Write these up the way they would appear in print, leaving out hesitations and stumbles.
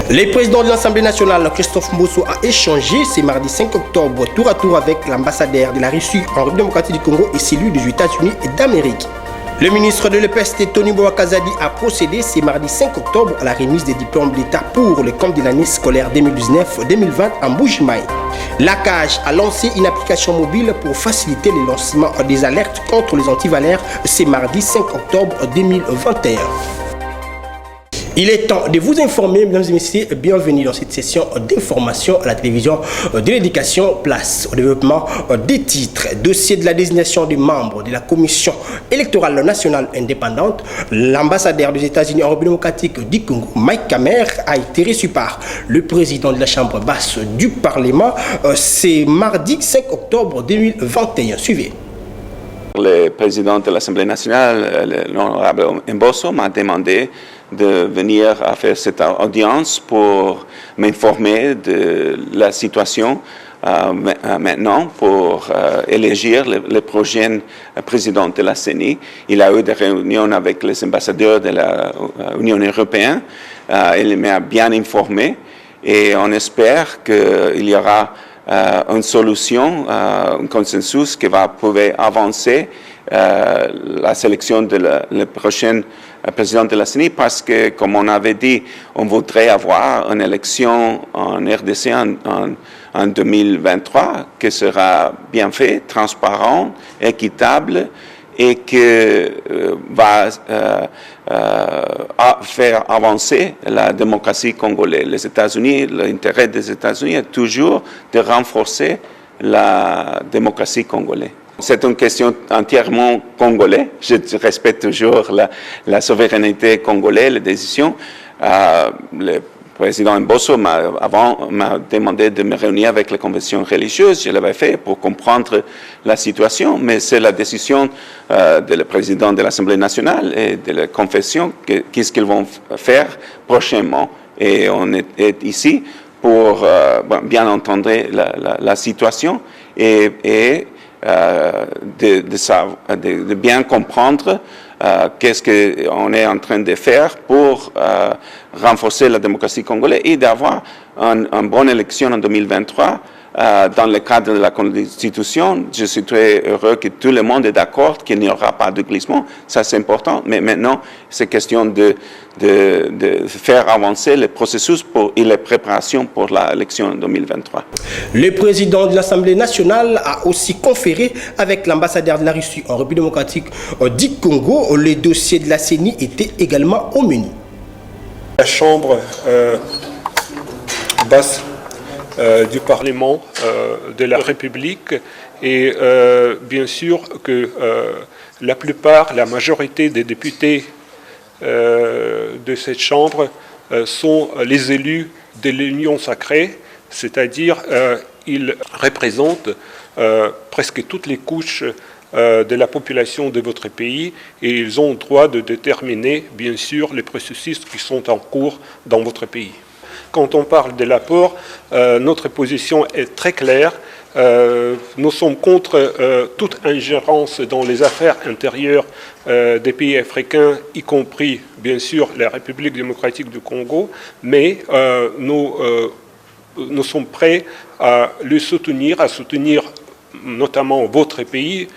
Le président de l'Assemblée nationale, Christophe Mbosso, a échangé ce mardi 5 octobre tour à tour avec l'ambassadeur de la Russie en République démocratique du Congo et celui des États-Unis d'Amérique. Le ministre de l'EPST, Tony Bouakazadi, a procédé ce mardi 5 octobre à la remise des diplômes d'État pour le compte de l'année scolaire 2019-2020 en Mbuji-Mayi. La CAGE a lancé une application mobile pour faciliter le lancement des alertes contre les antivalaires ce mardi 5 octobre 2021. Il est temps de vous informer, mesdames et messieurs, bienvenue dans cette session d'information à la télévision de l'éducation. Place au développement des titres. Dossier de la désignation des membres de la Commission électorale nationale indépendante. L'ambassadeur des États-Unis en République démocratique du Congo, Mike Kamer, a été reçu par le président de la Chambre basse du Parlement. C'est mardi 5 octobre 2021. Suivez. Le président de l'Assemblée nationale, l'honorable Mbosso, m'a demandé de venir à faire cette audience pour m'informer de la situation maintenant pour élire le prochain président de la CENI. Il a eu des réunions avec les ambassadeurs de l'Union européenne. Il m'a bien informé et on espère qu'il y aura une solution, un consensus qui va pouvoir avancer la sélection de le prochain président de la CENI parce que, comme on avait dit, on voudrait avoir une élection en RDC en 2023 qui sera bien faite, transparente, équitable et qui va faire avancer la démocratie congolaise. Les États-Unis, l'intérêt des États-Unis est toujours de renforcer la démocratie congolaise. C'est une question entièrement congolaise. Je respecte toujours la souveraineté congolaise, les décisions. Le président Mbosso m'a demandé de me réunir avec les conventions religieuses. Je l'avais fait pour comprendre la situation, mais c'est la décision du président de l'Assemblée nationale et de la confession qu'est-ce qu'ils vont faire prochainement. Et on est ici pour bien entendre la situation et de bien comprendre qu'est-ce qu'on est en train de faire pour renforcer la démocratie congolaise et d'avoir une bonne élection en 2023 dans le cadre de la Constitution. Je suis très heureux que tout le monde est d'accord qu'il n'y aura pas de glissement. Ça, c'est important. Mais maintenant, c'est question de faire avancer le processus et les préparations pour l'élection en 2023. Le président de l'Assemblée nationale a aussi conféré avec l'ambassadeur de la Russie en République démocratique du Congo. Le dossier de la CENI était également au menu. La Chambre basse du Parlement de la République et bien sûr que la majorité des députés de cette Chambre sont les élus de l'Union sacrée, c'est-à-dire ils représentent presque toutes les couches de la population de votre pays et ils ont le droit de déterminer bien sûr les processus qui sont en cours dans votre pays. Quand on parle de l'apport, notre position est très claire. Nous sommes contre toute ingérence dans les affaires intérieures des pays africains, y compris, bien sûr, la République démocratique du Congo, mais nous sommes prêts à le soutenir, à soutenir notamment votre pays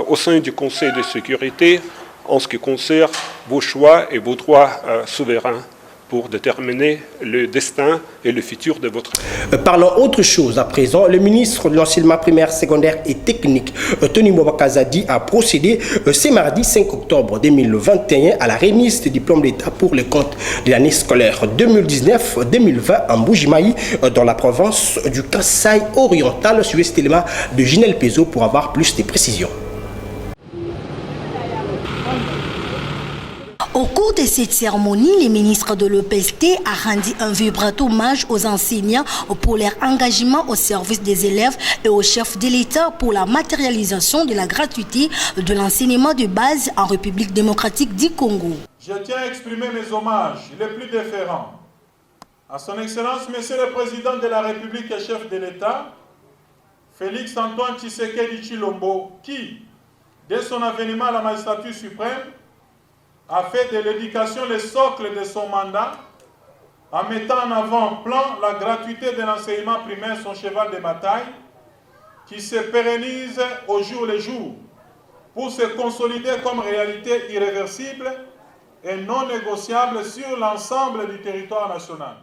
au sein du Conseil de sécurité en ce qui concerne vos choix et vos droits souverains pour déterminer le destin et le futur de votre pays. Parlons autre chose à présent. Le ministre de l'enseignement primaire, secondaire et technique, Tony Bouakazadi, a procédé ce mardi 5 octobre 2021 à la remise des diplômes d'État pour le compte de l'année scolaire 2019-2020 en Mbuji-Mayi, dans la province du Kasaï oriental. Suivez cet élément de Ginel Pezo pour avoir plus de précisions. Au cours de cette cérémonie, le ministre de l'EPST a rendu un vibrant hommage aux enseignants pour leur engagement au service des élèves et aux chefs de l'État pour la matérialisation de la gratuité de l'enseignement de base en République démocratique du Congo. Je tiens à exprimer mes hommages les plus déférents à son Excellence, Monsieur le Président de la République et chef de l'État, Félix Antoine Tshisekedi Tshilombo, qui, dès son avènement à la magistrature suprême, a fait de l'éducation le socle de son mandat en mettant en avant-plan la gratuité de l'enseignement primaire, son cheval de bataille, qui se pérennise au jour le jour pour se consolider comme réalité irréversible et non négociable sur l'ensemble du territoire national.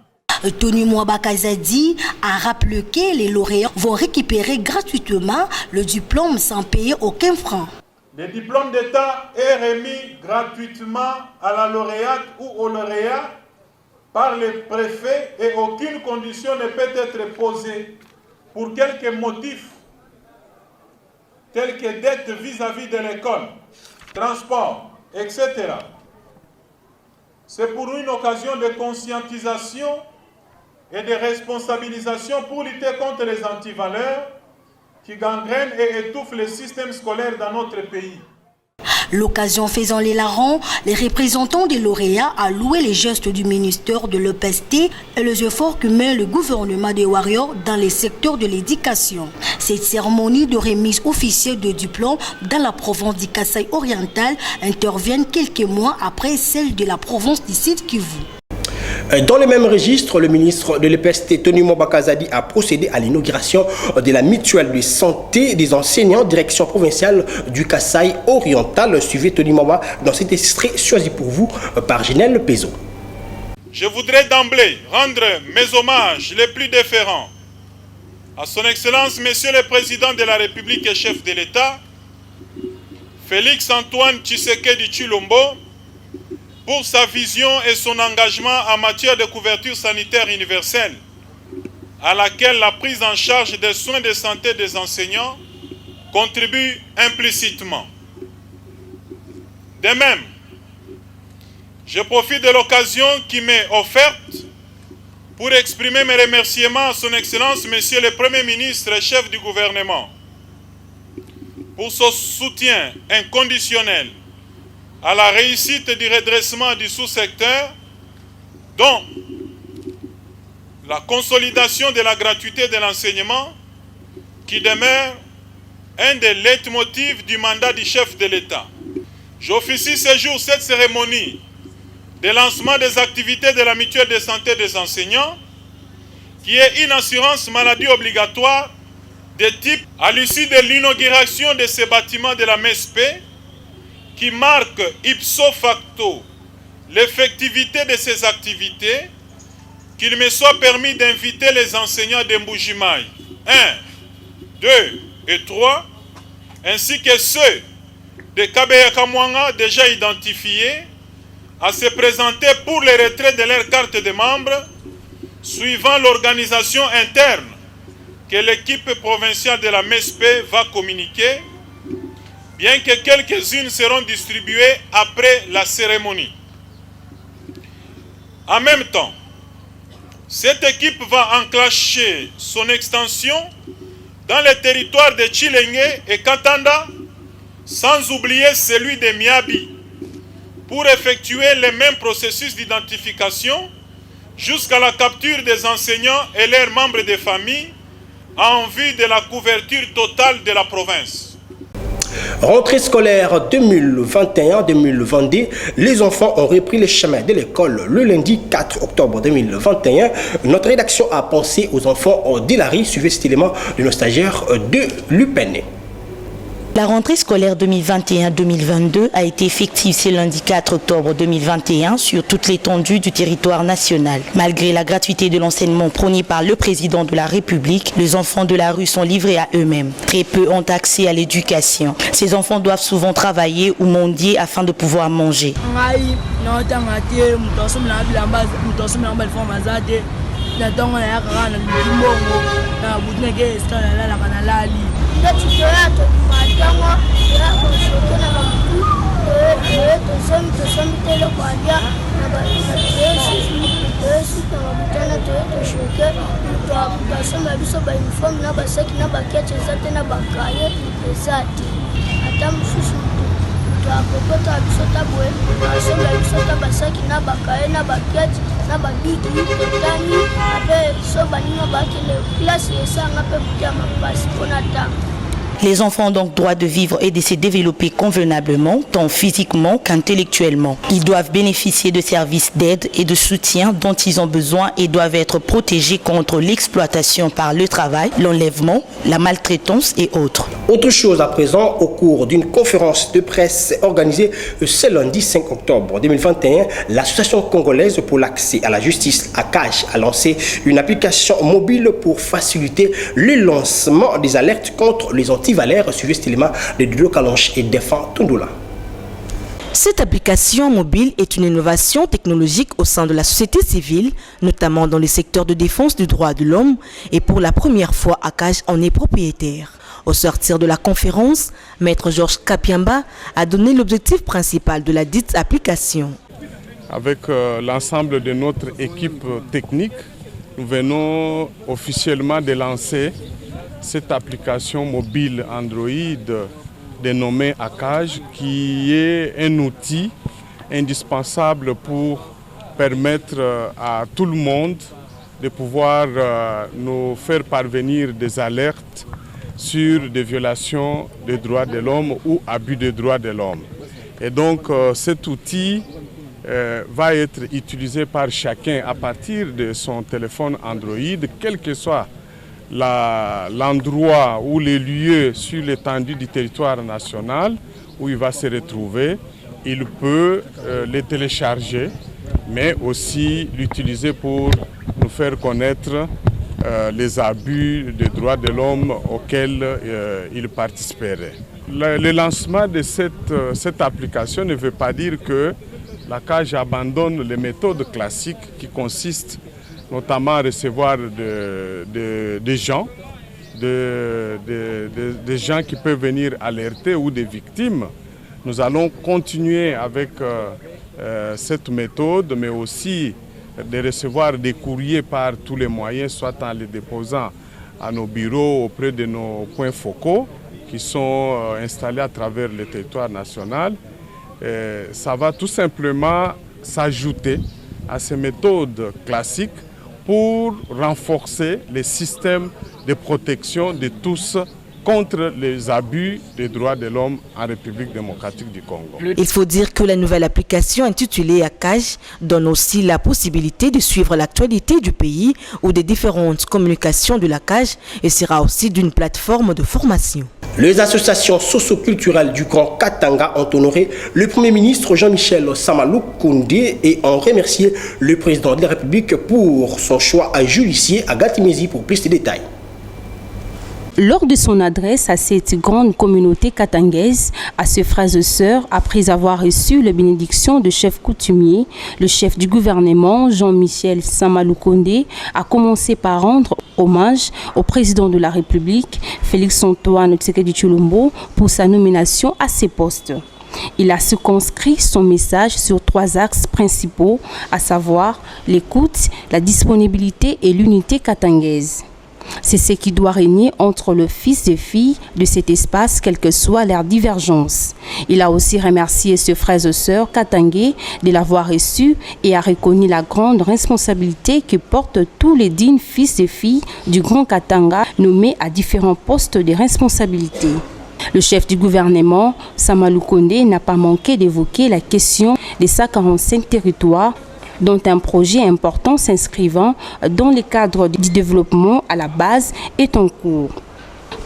Tony Mwabakazadi a rappelé que les lauréats vont récupérer gratuitement le diplôme sans payer aucun franc. Le diplôme d'État est remis gratuitement à la lauréate ou au lauréat par le préfet et aucune condition ne peut être posée pour quelque motif tels que dette vis-à-vis de l'école, transport, etc. C'est pour une occasion de conscientisation et de responsabilisation pour lutter contre les antivaleurs qui gangrènent et étouffent le système scolaire dans notre pays. L'occasion faisant les larrons, les représentants des lauréats a loué les gestes du ministère de l'EPST et les efforts que met le gouvernement des Warriors dans les secteurs de l'éducation. Cette cérémonie de remise officielle de diplôme dans la province du Kasaï oriental intervient quelques mois après celle de la province du Sud Kivu. Dans le même registre, le ministre de l'EPST, Tony Mwabakazadi, a procédé à l'inauguration de la mutuelle de santé des enseignants, direction provinciale du Kasaï oriental. Suivez Tony Mwaba dans cet extrait choisi pour vous par Ginelle Pezo. Je voudrais d'emblée rendre mes hommages les plus déférents à son Excellence, Monsieur le Président de la République et chef de l'État, Félix Antoine Tshisekedi Tshilombo, pour sa vision et son engagement en matière de couverture sanitaire universelle, à laquelle la prise en charge des soins de santé des enseignants contribue implicitement. De même, je profite de l'occasion qui m'est offerte pour exprimer mes remerciements à son Excellence, Monsieur le Premier ministre et chef du gouvernement, pour son soutien inconditionnel à la réussite du redressement du sous-secteur, dont la consolidation de la gratuité de l'enseignement, qui demeure un des leitmotifs du mandat du chef de l'État. J'officie ce jour cette cérémonie de lancement des activités de la mutuelle de santé des enseignants, qui est une assurance maladie obligatoire de type à l'issue de l'inauguration de ces bâtiments de la MESP, qui marque ipso facto l'effectivité de ces activités, qu'il me soit permis d'inviter les enseignants de Mbujimaï 1, 2 et 3, ainsi que ceux de Kabeyakamwanga déjà identifiés, à se présenter pour le retrait de leur carte de membre, suivant l'organisation interne que l'équipe provinciale de la MESP va communiquer, bien que quelques-unes seront distribuées après la cérémonie. En même temps, cette équipe va enclencher son extension dans les territoires de Tshilenge et Katanda, sans oublier celui de Miabi, pour effectuer le même processus d'identification jusqu'à la capture des enseignants et leurs membres de famille en vue de la couverture totale de la province. Rentrée scolaire 2021-2022, les enfants ont repris le chemin de l'école le lundi 4 octobre 2021. Notre rédaction a pensé aux enfants d'Hilary, suivez cet élément de nos stagiaires de l'UPN. La rentrée scolaire 2021-2022 a été effective ce lundi 4 octobre 2021 sur toute l'étendue du territoire national. Malgré la gratuité de l'enseignement prôné par le président de la République, les enfants de la rue sont livrés à eux-mêmes. Très peu ont accès à l'éducation. Ces enfants doivent souvent travailler ou mendier afin de pouvoir manger. Les enfants ont donc droit de vivre et de se développer convenablement, tant physiquement qu'intellectuellement. Ils doivent bénéficier de services d'aide et de soutien dont ils ont besoin et doivent être protégés contre l'exploitation par le travail, l'enlèvement, la maltraitance et autres. Autre chose à présent, au cours d'une conférence de presse organisée ce lundi 5 octobre 2021, l'Association congolaise pour l'accès à la justice, ACAJ, a lancé une application mobile pour faciliter le lancement des alertes contre les antivalaires. Suivez cet élément de Dodo Kalonche et Défend Tundula. Cette application mobile est une innovation technologique au sein de la société civile, notamment dans le secteur de défense des droits de l'homme, et pour la première fois, ACAJ en est propriétaire. Au sortir de la conférence, Maître Georges Kapiamba a donné l'objectif principal de la dite application. Avec l'ensemble de notre équipe technique, nous venons officiellement de lancer cette application mobile Android dénommée ACAJ, qui est un outil indispensable pour permettre à tout le monde de pouvoir nous faire parvenir des alertes sur des violations des droits de l'homme ou abus des droits de l'homme. Et donc cet outil va être utilisé par chacun à partir de son téléphone Android, quel que soit l'endroit ou les lieux sur l'étendue du territoire national où il va se retrouver. Il peut les télécharger, mais aussi l'utiliser pour nous faire connaître les abus des droits de l'homme auxquels il participerait. Le lancement de cette application ne veut pas dire que l'ACAJ abandonne les méthodes classiques qui consistent notamment à recevoir des gens qui peuvent venir alerter ou des victimes. Nous allons continuer avec cette méthode, mais aussi de recevoir des courriers par tous les moyens, soit en les déposant à nos bureaux auprès de nos points focaux qui sont installés à travers le territoire national. Ça va tout simplement s'ajouter à ces méthodes classiques pour renforcer les systèmes de protection de tous contre les abus des droits de l'homme en République démocratique du Congo. Il faut dire que la nouvelle application intitulée ACAJ donne aussi la possibilité de suivre l'actualité du pays ou des différentes communications de l'ACAJ et sera aussi d'une plateforme de formation. Les associations socio-culturelles du Grand Katanga ont honoré le Premier ministre Jean-Michel Sama Lukonde et ont remercié le président de la République pour son choix à judicier à Gatimesi pour plus de détails. Lors de son adresse à cette grande communauté katangaise, à ses frères et sœurs, après avoir reçu la bénédiction de chef coutumier, le chef du gouvernement, Jean-Michel Sama Lukonde, a commencé par rendre hommage au président de la République, Félix-Antoine Tshisekedi Tshilombo, pour sa nomination à ces postes. Il a circonscrit son message sur 3 axes principaux, à savoir l'écoute, la disponibilité et l'unité katangaise. C'est ce qui doit régner entre le fils et filles de cet espace, quelle que soit leur divergence. Il a aussi remercié ses frères et sœurs katangais de l'avoir reçu et a reconnu la grande responsabilité que portent tous les dignes fils et filles du Grand Katanga nommés à différents postes de responsabilité. Le chef du gouvernement, Sama Lukonde, n'a pas manqué d'évoquer la question des 145 territoires dont un projet important s'inscrivant dans le cadre du développement à la base est en cours.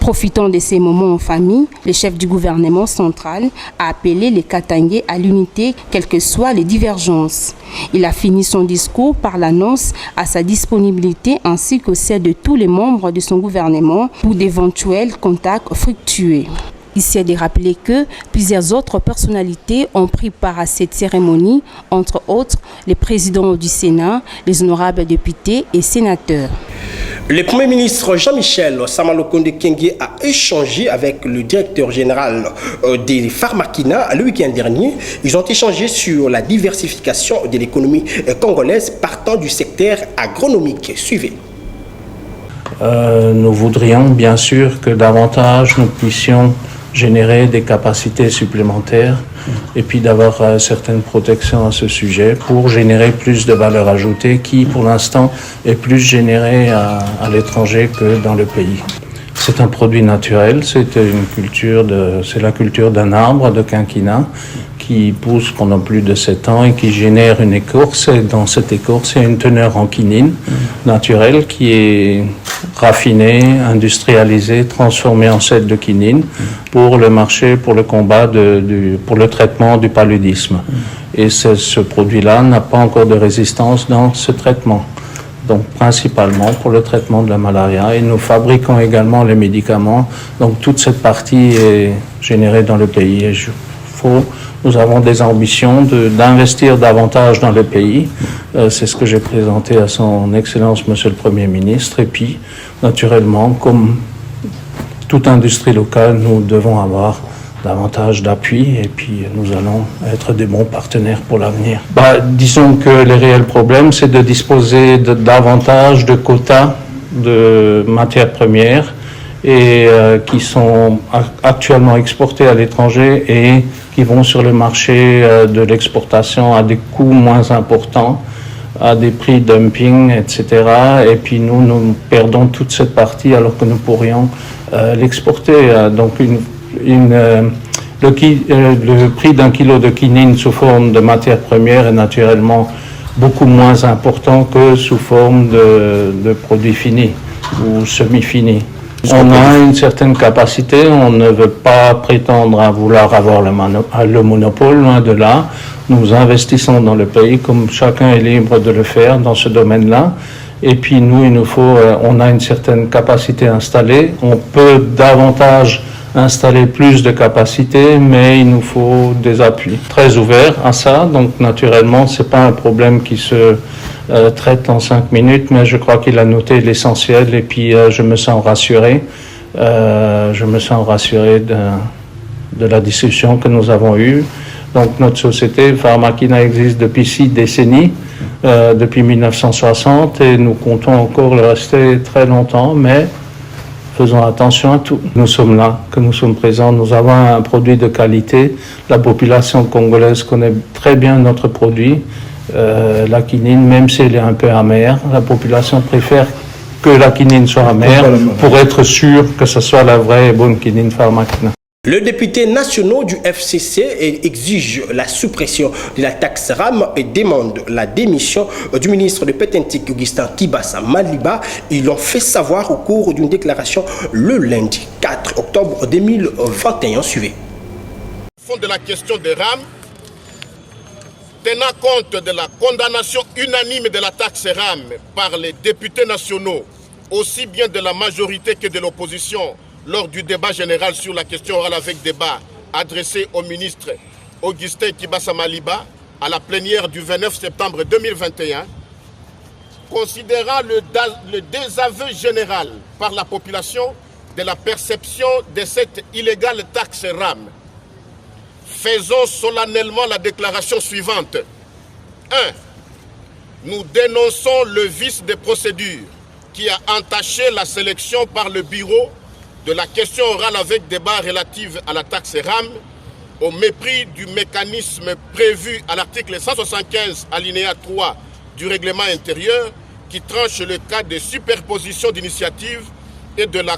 Profitant de ces moments en famille, le chef du gouvernement central a appelé les Katangais à l'unité, quelles que soient les divergences. Il a fini son discours par l'annonce à sa disponibilité ainsi que celle de tous les membres de son gouvernement pour d'éventuels contacts fructueux. Ici, de rappeler que plusieurs autres personnalités ont pris part à cette cérémonie, entre autres les présidents du Sénat, les honorables députés et sénateurs. Le Premier ministre Jean-Michel Sama Lukonde Kyenge a échangé avec le directeur général des Pharmakina le week-end dernier. Ils ont échangé sur la diversification de l'économie congolaise partant du secteur agronomique. Suivez. Nous voudrions bien sûr que davantage nous puissions générer des capacités supplémentaires et puis d'avoir certaines protections à ce sujet pour générer plus de valeur ajoutée qui pour l'instant est plus générée à l'étranger que dans le pays. c'est un produit naturel, c'est la culture d'un arbre de quinquina qui pousse pendant plus de 7 ans et qui génère une écorce. Et dans cette écorce, il y a une teneur en quinine naturelle qui est raffinée, industrialisée, transformée en sel de quinine pour le marché, pour le combat, pour le traitement du paludisme. Et ce produit-là n'a pas encore de résistance dans ce traitement. Donc principalement pour le traitement de la malaria. Et nous fabriquons également les médicaments. Donc toute cette partie est générée dans le pays. Et nous avons des ambitions d'investir davantage dans le pays. C'est ce que j'ai présenté à son Excellence Monsieur le Premier ministre. Et puis, naturellement, comme toute industrie locale, nous devons avoir davantage d'appui et puis nous allons être des bons partenaires pour l'avenir. Disons que le réel problème, c'est de disposer davantage de quotas de matières premières et qui sont actuellement exportées à l'étranger et qui vont sur le marché de l'exportation à des coûts moins importants, à des prix dumping, etc. Et puis nous perdons toute cette partie alors que nous pourrions l'exporter. Donc le prix d'un kilo de quinine sous forme de matière première est naturellement beaucoup moins important que sous forme de produits finis ou semi-finis. On a une certaine capacité, on ne veut pas prétendre à vouloir avoir le monopole, loin de là. Nous investissons dans le pays comme chacun est libre de le faire dans ce domaine-là. Et puis nous, on a une certaine capacité installée. On peut davantage installer plus de capacité, mais il nous faut des appuis. Très ouverts à ça, donc naturellement, c'est pas un problème qui se traite en 5 minutes, mais je crois qu'il a noté l'essentiel et puis je me sens rassuré. Je me sens rassuré de la discussion que nous avons eue. Donc notre société Pharmakina existe depuis 6 décennies, depuis 1960, et nous comptons encore le rester très longtemps, mais faisons attention à tout. Nous sommes là, que nous sommes présents, nous avons un produit de qualité. La population congolaise connaît très bien notre produit, la quinine, même si elle est un peu amère. La population préfère que la quinine soit amère pour être sûr que ce soit la vraie et bonne quinine Pharmakina. Le député national du FCC exige la suppression de la taxe RAM et demande la démission du ministre de Pétentique, Augustin Kibasa Maliba. Ils l'ont fait savoir au cours d'une déclaration le lundi 4 octobre 2021. Suivez. Au fond de la question des RAM, tenant compte de la condamnation unanime de la taxe RAM par les députés nationaux, aussi bien de la majorité que de l'opposition, lors du débat général sur la question orale avec débat adressé au ministre Augustin Kibasa Maliba à la plénière du 29 septembre 2021, considérant le désaveu général par la population de la perception de cette illégale taxe RAM, faisons solennellement la déclaration suivante. 1. Nous dénonçons le vice de procédure qui a entaché la sélection par le bureau de la question orale avec débat relative à la taxe RAM, au mépris du mécanisme prévu à l'article 175 alinéa 3 du règlement intérieur qui tranche le cas de superposition d'initiatives et de la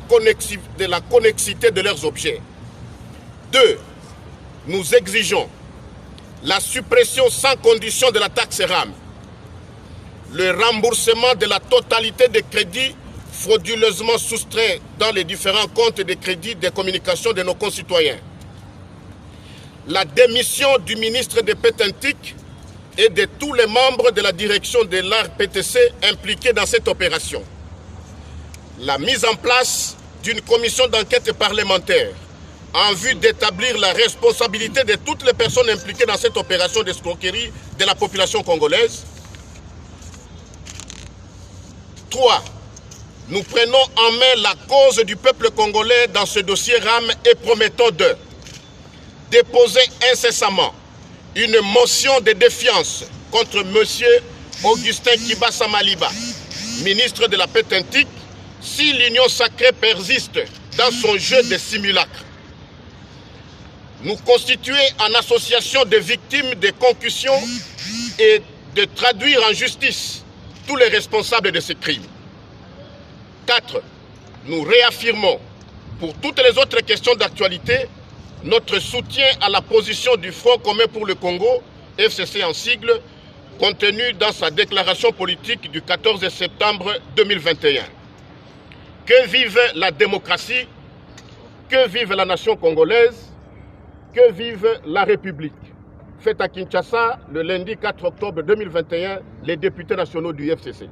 connexité de leurs objets. 2. Nous exigeons la suppression sans condition de la taxe RAM, le remboursement de la totalité des crédits frauduleusement soustraits dans les différents comptes de crédit des communications de nos concitoyens, la démission du ministre de Pétentique et de tous les membres de la direction de l'ARPTC impliqués dans cette opération, la mise en place d'une commission d'enquête parlementaire en vue d'établir la responsabilité de toutes les personnes impliquées dans cette opération d'escroquerie de la population congolaise. 3. Nous prenons en main la cause du peuple congolais dans ce dossier RAM et promettons de déposer incessamment une motion de défiance contre M. Augustin Kibasa Maliba, ministre de la Pétentique, si l'union sacrée persiste dans son jeu de simulacre. Nous constituer en association de victimes de concussions et de traduire en justice tous les responsables de ces crimes. 4. Nous réaffirmons Pour toutes les autres questions d'actualité, notre soutien à la position du Front commun pour le Congo, FCC en sigle, contenu dans sa déclaration politique du 14 septembre 2021. Que vive la démocratie, que vive la nation congolaise, que vive la République. Fête à Kinshasa le lundi 4 octobre 2021, les députés nationaux du FCC.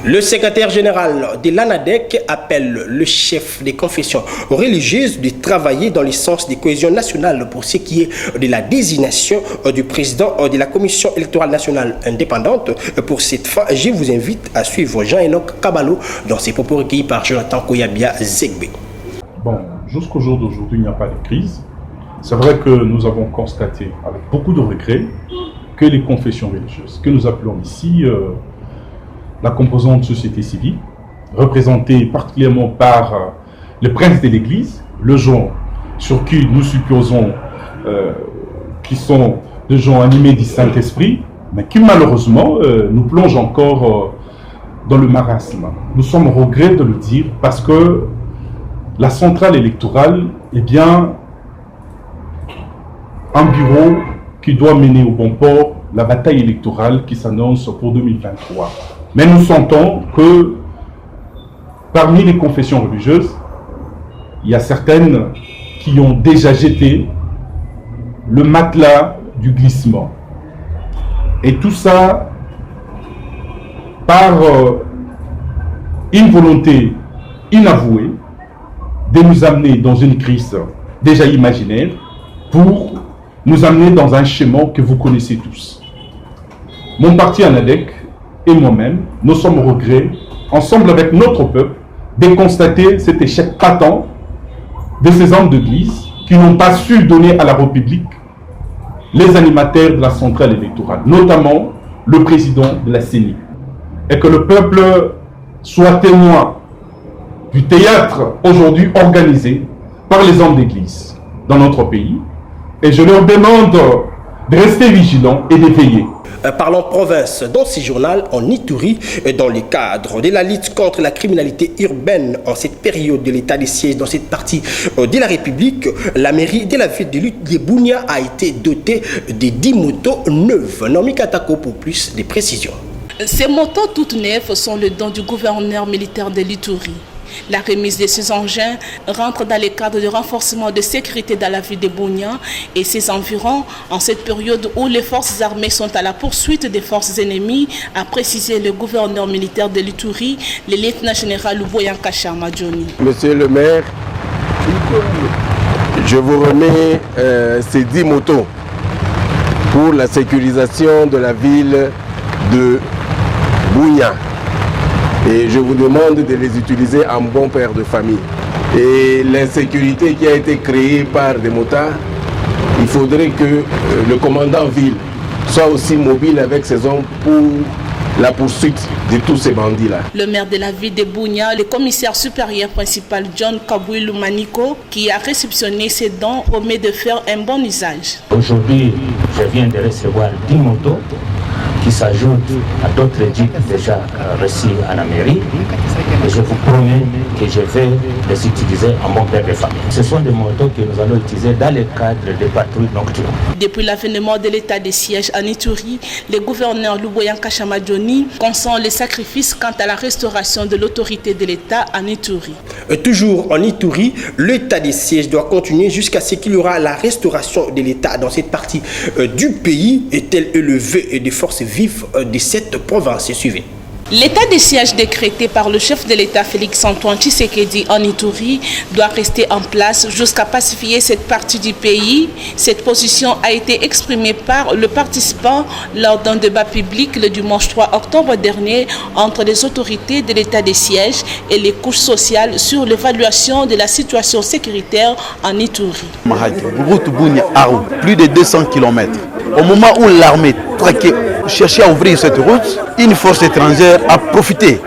Le secrétaire général de l'ANADEC appelle le chef des confessions religieuses de travailler dans le sens de cohésion nationale pour ce qui est de la désignation du président de la Commission électorale nationale indépendante. Pour cette fin, je vous invite à suivre Jean-Enoch Kabalo dans ses propos recueillis par Jonathan Koyabia Zegbe. Bon, jusqu'au jour d'aujourd'hui, il n'y a pas de crise. C'est vrai que nous avons constaté avec beaucoup de regrets que les confessions religieuses, que nous appelons ici la composante société civile, représentée particulièrement par les princes de l'Église, le genre sur qui nous supposons qui sont des gens animés du Saint-Esprit, mais qui malheureusement nous plongent encore dans le marasme. Nous sommes au regret de le dire parce que la centrale électorale est bien un bureau qui doit mener au bon port la bataille électorale qui s'annonce pour 2023. Mais nous sentons que parmi les confessions religieuses, il y a certaines qui ont déjà jeté le matelas du glissement. Et tout ça par une volonté inavouée de nous amener dans une crise déjà imaginaire pour nous amener dans un schéma que vous connaissez tous. Mon parti ANADEC et moi-même, nous sommes au regret, ensemble avec notre peuple, de constater cet échec patent de ces hommes d'église qui n'ont pas su donner à la République les animateurs de la centrale électorale, notamment le président de la CENI. Et que le peuple soit témoin du théâtre aujourd'hui organisé par les hommes d'église dans notre pays. Et je leur demande de rester vigilants et de veiller. Parlons province dans ce journal en Ituri, dans le cadre de la lutte contre la criminalité urbaine en cette période de l'état de siège dans cette partie de la République, la mairie de la ville de Bunia a été dotée de 10 motos neuves. Nomi Katako pour plus de précisions. Ces motos toutes neuves sont le don du gouverneur militaire de l'Ituri. La remise de ces engins rentre dans le cadre du renforcement de sécurité dans la ville de Bunia et ses environs en cette période où les forces armées sont à la poursuite des forces ennemies, a précisé le gouverneur militaire de l'Ituri, le lieutenant-général Luboyanka Chamadjoni. Monsieur le maire, je vous remets ces 10 motos pour la sécurisation de la ville de Bunia. Et je vous demande de les utiliser en bon père de famille. Et l'insécurité qui a été créée par des motards, il faudrait que le commandant ville soit aussi mobile avec ses hommes pour la poursuite de tous ces bandits-là. Le maire de la ville de Bunia, le commissaire supérieur principal John Kabouilou Maniko, qui a réceptionné ces dons, promet de faire un bon usage. Aujourd'hui, je viens de recevoir 10 motos qui s'ajoutent à d'autres jeeps déjà reçus à la mairie. Et je vous promets que je vais les utiliser en bon père de famille. Ce sont des motos que nous allons utiliser dans le cadre des patrouilles nocturnes. Depuis l'avènement de l'état de siège en Ituri, le gouverneur Luboyanka Chamadjoni consent les sacrifices quant à la restauration de l'autorité de l'État en Ituri. Toujours en Ituri, l'état de siège doit continuer jusqu'à ce qu'il y aura la restauration de l'État dans cette partie du pays, est-elle élevée des forces vives de cette province. Suivez. L'état de siège décrété par le chef de l'État Félix-Antoine Tshisekedi en Ituri doit rester en place jusqu'à pacifier cette partie du pays. Cette position a été exprimée par le participant lors d'un débat public le dimanche 3 octobre dernier entre les autorités de l'état de siège et les couches sociales sur l'évaluation de la situation sécuritaire en Ituri. Plus de 200 km. Au moment où l'armée cherchait à ouvrir cette route, une force étrangère a profité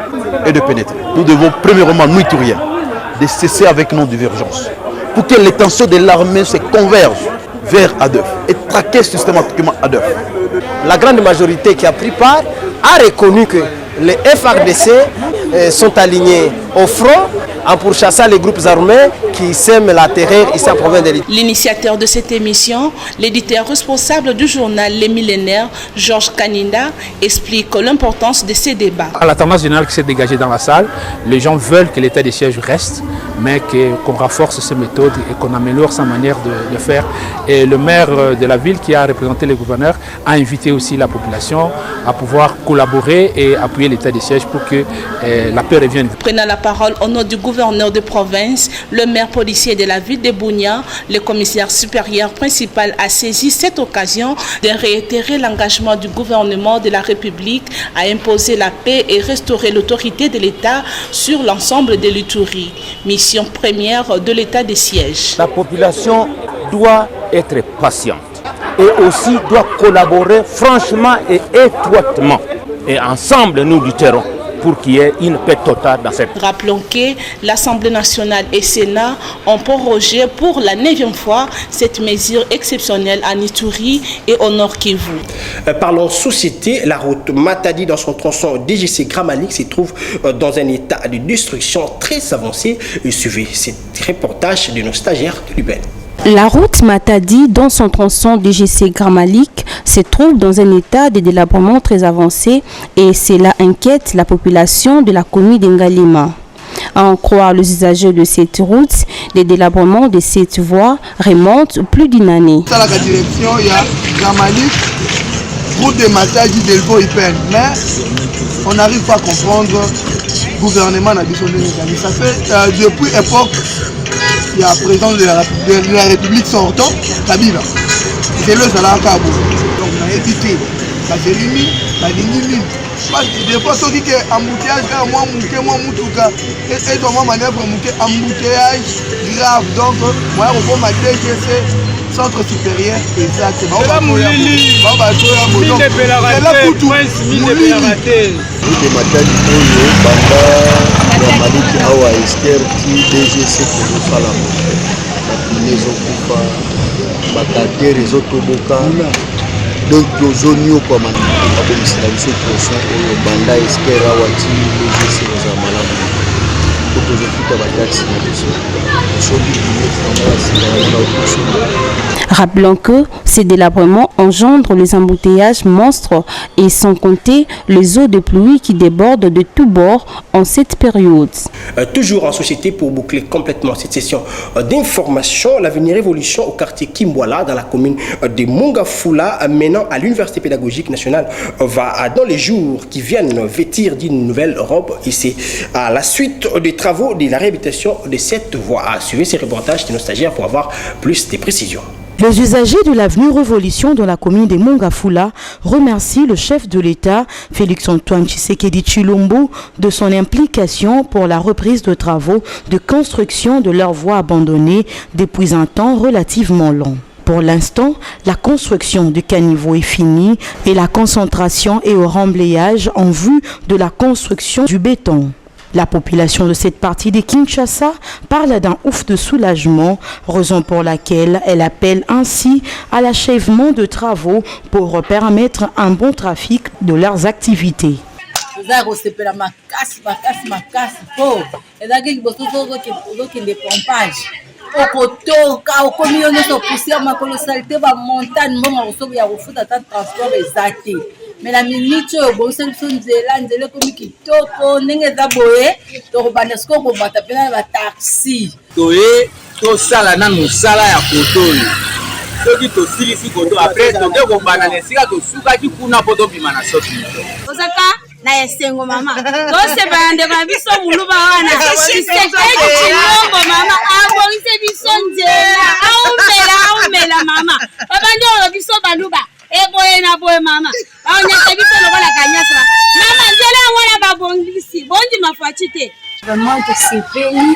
et de pénétrer. Nous devons premièrement, nous Ituriens, de cesser avec nos divergences pour que les tensions de l'armée se convergent vers Adef et traquer systématiquement Adef. La grande majorité qui a pris part a reconnu que les FARDC sont alignés au front en pourchassant les groupes armés qui sèment la terreur ici en province de l'Ituri. L'initiateur de cette émission, l'éditeur responsable du journal Les Millénaires, Georges Kaninda, explique l'importance de ces débats. À la tendance générale qui s'est dégagée dans la salle, les gens veulent que l'état des sièges reste, mais qu'on renforce ces méthodes et qu'on améliore sa manière de faire. Et le maire de la ville qui a représenté les gouverneurs a invité aussi la population à pouvoir collaborer et appuyer l'état des sièges pour que la paix revienne. Prenant la parole au nom du gouverneur de province, le maire policier de la ville de Bunia, le commissaire supérieur principal a saisi cette occasion de réitérer l'engagement du gouvernement de la République à imposer la paix et restaurer l'autorité de l'État sur l'ensemble de l'Ituri. Mission première de l'état des sièges. La population doit être patiente et aussi doit collaborer franchement et étroitement. Et ensemble, nous lutterons pour qu'il y ait une paix totale dans cette... Rappelons que l'Assemblée nationale et Sénat ont prorogé pour la 9e fois cette mesure exceptionnelle à Ituri et au Nord Kivu. Parlons société, la route Matadi dans son tronçon DGC Gramalik se trouve dans un état de destruction très avancé. Suivez cet reportage de nos stagiaires de l'UBN. La route Matadi, dans son tronçon DGC Gramalik, se trouve dans un état de délabrement très avancé et cela inquiète la population de la commune d'Ngalima. À en croire les usagers de cette route, les délabrements de cette voie remontent plus d'une année. Dans la direction, il y a Gramalik, route de Matadi, Delvo, Ipen. Mais on n'arrive pas à comprendre le gouvernement n'a ça fait depuis l'époque. Il y a président de la République sortant, Kabila. C'est le Salah Kabou. Donc on a évité la Zélimi, la Linimi. Parce que des fois, ceux qui ont embouteillage, moi, Moutouka, et dans ma manœuvre, embouteillage grave. Donc, moi, je vais m'aider que c'est centre supérieur exactement. C'est là Moulili. C'est là Koutou. Moulili. De Matadi oyo banda ya maliki awa Esther ti DGC kosala bapine ezokufa bakadere ezotoboka donc tozoni okoma bakomisela biso tronçon oyo banda Esther awa ti DGC oza malamu po tozofuta bataxi na biso soki Rappelons que ces délabrements engendrent les embouteillages monstres et sans compter les eaux de pluie qui débordent de tous bords en cette période. Toujours en société pour boucler complètement cette session d'information, l'avenir évolution au quartier Kimwala dans la commune de Mongafula menant à l'université pédagogique nationale va dans les jours qui viennent vêtir d'une nouvelle robe et c'est à la suite des travaux de la réhabilitation de cette voie. Suivez ces reportages de nos stagiaires pour avoir plus de précisions. Les usagers de l'avenue Révolution dans la commune de Mongafula remercient le chef de l'État, Félix-Antoine Tshisekedi Tshilombo, de son implication pour la reprise de travaux de construction de leur voie abandonnée depuis un temps relativement long. Pour l'instant, la construction du caniveau est finie et la concentration est au remblayage en vue de la construction du béton. La population de cette partie de Kinshasa parle d'un ouf de soulagement, raison pour laquelle elle appelle ainsi à l'achèvement de travaux pour permettre un bon trafic de leurs activités. Mais la minute bon c'est nzela komi kitoko ndenge za boye to bana sko ko bata pena ba taxi toye to sala na musala ya kotoyo soki to silisi koto après to ko bana nesika to suka ki kuna poto bima na soki osaka na esengo mama to se bande ba biso muluba wana Tshisekedi Tshilombo mama abongise biso nzela aumela mama abande biso baluba eboye na boye mama aonyaka biso lokola kanyasa mama nzela ngwana babongisi bondi mafachite vraiment tosepeli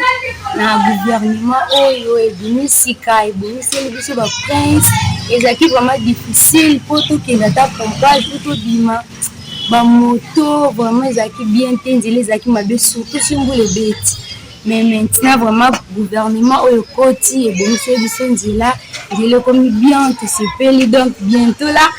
na gouvernement oyo ebimisika ebomiseli biso baprince ezalaki vraiment difficile po tokenda ta pompage po tobima bamoto vraiment ezalaki bien te nzela ezalaki mabe surtout simbula ebeti mais maintenant vraiment gouvernement oyo koti et bon c'est du nzela ekomi bien to sepeli donc bientôt là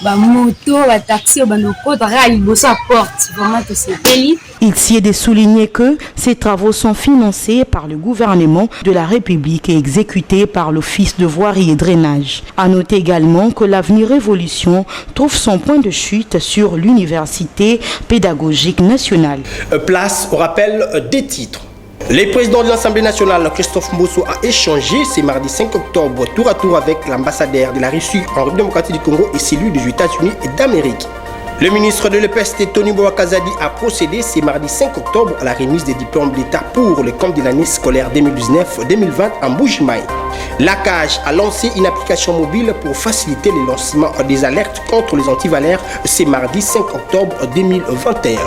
bamoto bataxi bandokota kaka liboso ya porte vraiment tosepeli. Il s'y est de souligner que ces travaux sont financés par le gouvernement de la République et exécutés par l'Office de voirie et drainage. À noter également que l'avenir Révolution trouve son point de chute sur l'Université pédagogique nationale. Place au rappel des titres. Le président de l'Assemblée nationale, Christophe Mbosso, a échangé ce mardi 5 octobre tour à tour avec l'ambassadeur de la Russie en République démocratique du Congo et celui des États-Unis d'Amérique. Le ministre de l'EPST, Tony Kazadi, a procédé ce mardi 5 octobre à la remise des diplômes d'État pour le compte de l'année scolaire 2019-2020 en Mbuji-Mayi. La CAGE a lancé une application mobile pour faciliter le lancement des alertes contre les antivalaires ce mardi 5 octobre 2021.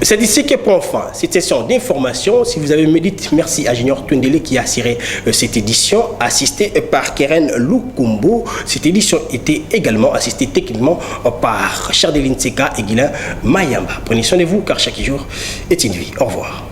C'est ici que prend fin cette session d'information. Si vous avez médité, merci à Junior Twendele qui a assuré cette édition, assistée par Keren Lukumbo. Cette édition était également assistée techniquement par Chardeline Seka et Guilain Mayamba. Prenez soin de vous car chaque jour est une vie. Au revoir.